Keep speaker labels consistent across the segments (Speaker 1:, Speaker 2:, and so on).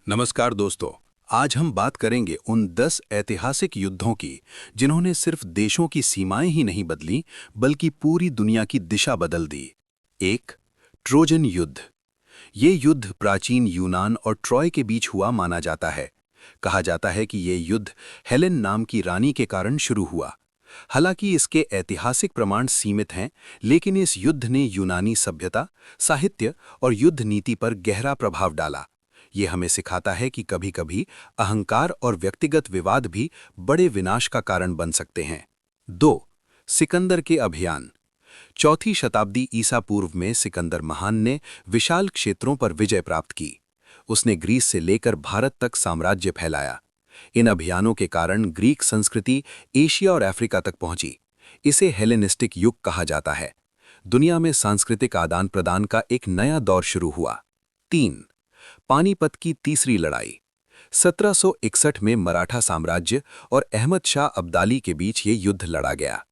Speaker 1: नमस्कार दोस्तों। आज हम बात करेंगे उन 10 ऐतिहासिक युद्धों की जिन्होंने सिर्फ देशों की सीमाएं ही नहीं बदली बल्कि पूरी दुनिया की दिशा बदल दी। एक, ट्रोजन युद्ध। ये युद्ध प्राचीन यूनान और ट्रॉय के बीच हुआ माना जाता है। कहा जाता है कि ये युद्ध हेलेन नाम की रानी के कारण शुरू हुआ। हालांकि इसके ऐतिहासिक प्रमाण सीमित हैं, लेकिन इस युद्ध ने यूनानी सभ्यता, साहित्य और युद्ध नीति पर गहरा प्रभाव डाला। ये हमें सिखाता है कि कभी-कभी अहंकार और व्यक्तिगत विवाद भी बड़े विनाश का कारण बन सकते हैं। 2. सिकंदर के अभियान। चौथी शताब्दी ईसा पूर्व में सिकंदर महान ने विशाल क्षेत्रों पर विजय प्राप्त की। उसने ग्रीस से लेकर भारत तक साम्राज्य फैलाया। इन अभियानों के कारण ग्रीक संस्कृति एशिया और अफ्रीका तक पहुंची। इसे हेलेनिस्टिक युग कहा जाता है। दुनिया में सांस्कृतिक आदान प्रदान का एक नया दौर शुरू हुआ। 3. पानीपत की तीसरी लड़ाई। 1761 में मराठा साम्राज्य और अहमद शाह अब्दाली के बीच ये युद्ध लड़ा गया।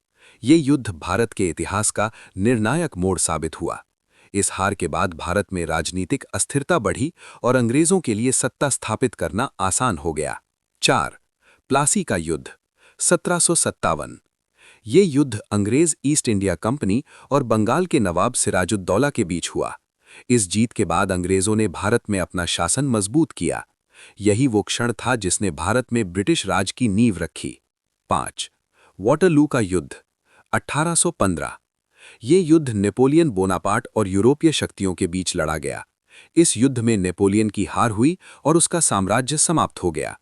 Speaker 1: ये युद्ध भारत के इतिहास का निर्णायक मोड़ साबित हुआ। इस हार के बाद भारत में राजनीतिक अस्थिरता बढ़ी और अंग्रेजों के लिए सत्ता स्थापित करना आसान हो गया। 4. प्लासी का युद्ध। 1757। ये युद्ध अंग्रेज ईस्ट इंडिया कंपनी और बंगाल के नवाब सिराजुद्दौला के बीच हुआ। इस जीत के बाद अंग्रेजों ने भारत में अपना शासन मजबूत किया। यही वो क्षण था जिसने भारत में ब्रिटिश राज की नींव रखी। 5. वाटरलू का युद्ध। 1815। ये युद्ध नेपोलियन बोनापार्ट और यूरोपीय शक्तियों के बीच लड़ा गया। इस युद्ध में नेपोलियन की हार हुई और उसका साम्राज्य समाप्त हो गया।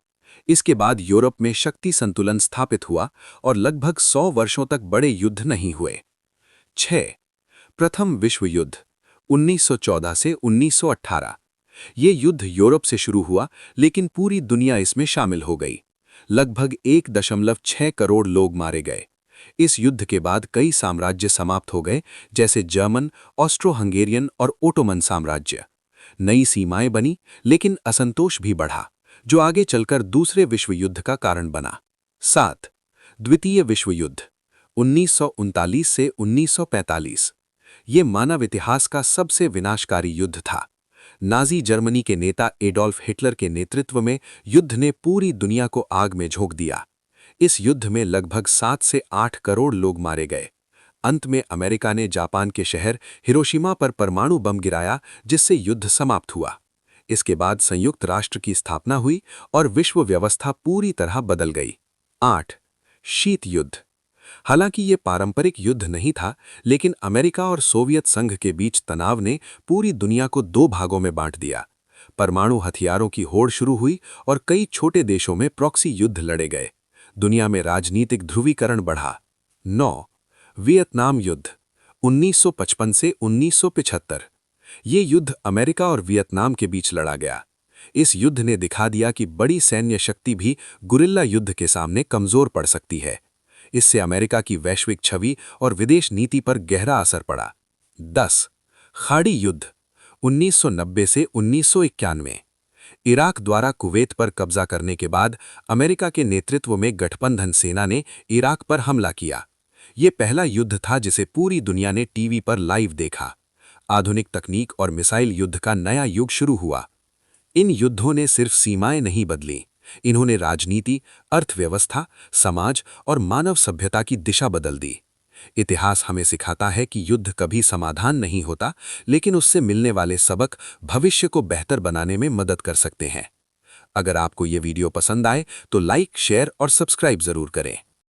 Speaker 1: इसके बाद यूरोप में शक्ति संतुलन स्थापित हुआ और लगभग 100 वर्षों तक बड़े युद्ध नहीं हुए। 6. प्रथम विश्व युद्ध। 1914 से 1918। ये युद्ध यूरोप से शुरू हुआ, लेकिन पूरी दुनिया इसमें शामिल हो गई। लगभग 1.6 करोड़ लोग मारे गए। इस युद्ध के बाद कई साम्राज्य समाप्त हो गए, जैसे जर्मन, ऑस्ट्रो हंगेरियन और ओटोमन साम्राज्य। नई सीमाएं बनी, लेकिन असंतोष भी बढ़ा, जो आगे चलकर दूसरे विश्व युद्ध का कारण बना। 7. द्वितीय विश्व युद्ध। 1939 से 1945। ये मानव इतिहास का सबसे विनाशकारी युद्ध था। नाजी जर्मनी के नेता एडोल्फ हिटलर के नेतृत्व में युद्ध ने पूरी दुनिया को आग में झोंक दिया। इस युद्ध में लगभग 7 से 8 करोड़ लोग मारे गए। अंत में अमेरिका ने जापान के शहर हिरोशिमा पर परमाणु बम गिराया, जिससे युद्ध समाप्त हुआ। इसके बाद संयुक्त राष्ट्र की स्थापना हुई और विश्व व्यवस्था पूरी तरह बदल गई। 8. शीत युद्ध। हालांकि ये पारंपरिक युद्ध नहीं था, लेकिन अमेरिका और सोवियत संघ के बीच तनाव ने पूरी दुनिया को 2 भागों में बांट दिया। परमाणु हथियारों की होड़ शुरू हुई और कई छोटे देशों में प्रॉक्सी युद्ध लड़े गए। दुनिया में राजनीतिक ध्रुवीकरण बढ़ा। 9. वियतनाम युद्ध। 1955 से 1975। ये युद्ध अमेरिका और वियतनाम के बीच लड़ा गया। इस युद्ध ने दिखा दिया कि बड़ी सैन्य शक्ति भी गुरिल्ला युद्ध के सामने कमजोर पड़ सकती है। इससे अमेरिका की वैश्विक छवि और विदेश नीति पर गहरा असर पड़ा। 10. खाड़ी युद्ध। 1990 से 1991। इराक द्वारा कुवैत पर कब्जा करने के बाद अमेरिका के नेतृत्व में गठबंधन सेना ने इराक पर हमला किया। ये पहला युद्ध था जिसे पूरी दुनिया ने टीवी पर लाइव देखा। आधुनिक तकनीक और मिसाइल युद्ध का नया युग शुरू हुआ। इन युद्धों ने सिर्फ सीमाएं नहीं बदलीं, इन्होंने राजनीति, अर्थव्यवस्था, समाज और मानव सभ्यता की दिशा बदल दी। इतिहास हमें सिखाता है कि युद्ध कभी समाधान नहीं होता, लेकिन उससे मिलने वाले सबक भविष्य को बेहतर बनाने में मदद कर सकते हैं। अगर आपको ये वीडियो पसंद आए तो लाइक, शेयर और सब्सक्राइब जरूर करें।